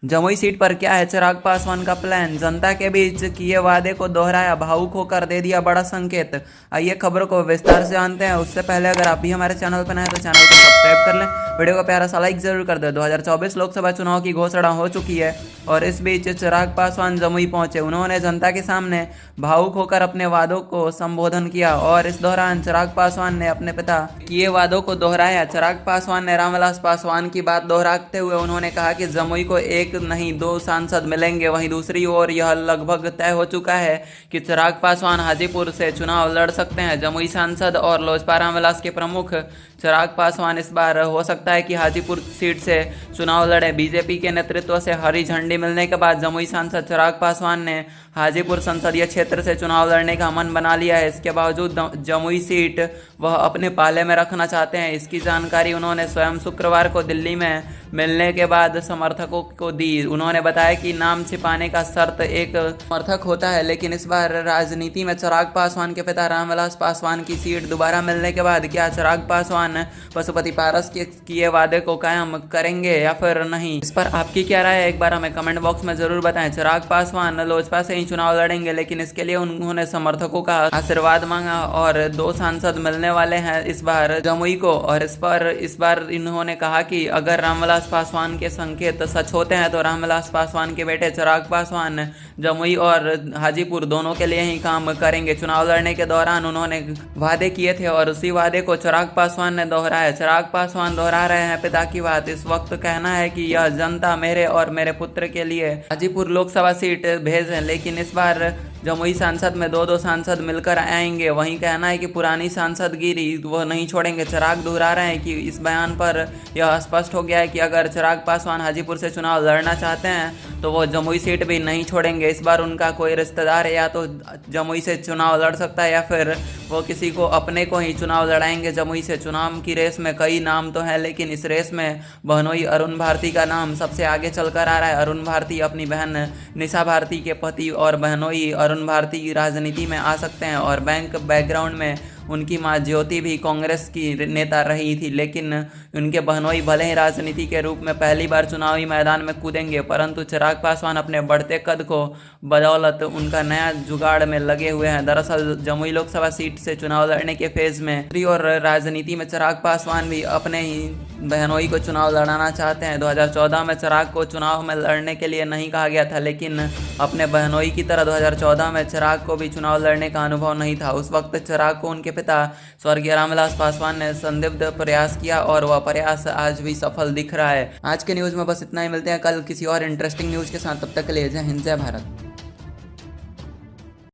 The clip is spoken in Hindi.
जमुई सीट पर क्या है चिराग पासवान का प्लान? जनता के बीच किए वादे को दोहराया, भावुक होकर दे दिया बड़ा संकेत। आइए खबरों को विस्तार से जानते हैं। उससे पहले अगर आप भी हमारे चैनल पर नए हैं तो चैनल को सब्सक्राइब कर लें, वीडियो को प्यारा सा लाइक जरूर कर दें। 2024 लोकसभा चुनाव की घोषणा हो चुकी है और इस बीच चिराग पासवान जमुई पहुंचे। उन्होंने जनता के सामने भावुक होकर अपने वादों को संबोधन किया और इस दौरान चिराग पासवान ने अपने पिता किए वादों को दोहराया। चिराग पासवान ने रामविलास पासवान की बात दोहराते हुए उन्होंने कहा कि जमुई को एक नहीं दो सांसद मिलेंगे। वहीं दूसरी ओर यह लगभग तय हो चुका है कि चिराग पासवान हाजीपुर से चुनाव लड़ सकते हैं। जमुई सांसद और लोजपा रामविलास के प्रमुख चिराग पासवान इस बार हो सकता है कि हाजीपुर सीट से चुनाव लड़े। बीजेपी के नेतृत्व से हरी झंडी मिलने के बाद जमुई सांसद चिराग पासवान ने हाजीपुर संसदीय क्षेत्र से चुनाव लड़ने का मन बना लिया है। इसके बावजूद जमुई सीट वह अपने पाले में रखना चाहते हैं। इसकी जानकारी उन्होंने स्वयं शुक्रवार को दिल्ली में मिलने के बाद समर्थकों को दी। उन्होंने बताया कि नाम छिपाने का शर्त एक समर्थक होता है, लेकिन इस बार राजनीति में चिराग पासवान के पिता रामविलास पासवान की सीट दोबारा मिलने के बाद क्या चिराग पासवान पशुपति पारस के किए वादे को कायम करेंगे या फिर नहीं? इस पर आपकी क्या राय है, एक बार हमें कमेंट बॉक्स में जरूर बताएं। चिराग पासवान लोजपा से ही चुनाव लड़ेंगे, लेकिन इसके लिए उन्होंने समर्थकों का आशीर्वाद मांगा और 2 सांसद मिलने वाले हैं इस बार जमुई को। और इस बार इन्होंने कहा कि अगर रामविलास पासवान के संकेत सच होते हैं तो रामविलास पासवान के बेटे चिराग पासवान जमुई और हाजीपुर दोनों के लिए ही काम करेंगे। चुनाव लड़ने के दौरान उन्होंने वादे किए थे और उसी वादे को चिराग पासवान ने दोहराया। चिराग पासवान दोहरा रहे हैं पिता की बात। इस वक्त कहना है कि यह जनता मेरे और मेरे पुत्र के लिए हाजीपुर लोकसभा सीट भेजें, लेकिन इस बार जमुई सांसद में 2 सांसद मिलकर आएंगे। वहीं कहना है कि पुरानी सांसदगिरी वो नहीं छोड़ेंगे। चिराग दोहरा रहे हैं कि इस बयान पर यह स्पष्ट हो गया है कि अगर चिराग पासवान हाजीपुर से चुनाव लड़ना चाहते हैं तो वो जमुई सीट भी नहीं छोड़ेंगे। इस बार उनका कोई रिश्तेदार या तो जमुई से चुनाव लड़ सकता है या फिर वो किसी को अपने को ही चुनाव लड़ाएंगे जमुई से। चुनाव की रेस में कई नाम तो हैं, लेकिन इस रेस में बहनोई अरुण भारती का नाम सबसे आगे चलकर आ रहा है। अरुण भारती अपनी बहन निशा भारती के पति और बहनोई अरुण भारती की राजनीति में आ सकते हैं और बैंक बैकग्राउंड में उनकी मां ज्योति भी कांग्रेस की नेता रही थी, लेकिन उनके बहनोई भले ही राजनीति के रूप में पहली बार चुनावी मैदान में कूदेंगे, परंतु चिराग पासवान अपने बढ़ते कद को बदौलत उनका नया जुगाड़ में लगे हुए हैं। दरअसल जमुई लोकसभा सीट से चुनाव लड़ने के फेज में दूसरी ओर राजनीति में चिराग पासवान भी अपने ही बहनोई को चुनाव लड़ाना चाहते हैं। 2014 में चिराग को चुनाव में लड़ने के लिए नहीं कहा गया था, लेकिन अपने बहनोई की तरह 2014 में चिराग को भी चुनाव लड़ने का अनुभव नहीं था। उस वक्त चिराग को उनके पिता स्वर्गीय रामविलास पासवान ने संदिग्ध प्रयास किया और वह प्रयास आज भी सफल दिख रहा है। आज के न्यूज़ में बस इतना ही। मिलते हैं कल किसी और इंटरेस्टिंग न्यूज़ के साथ। तब तक के लिए जय हिंद, जय भारत।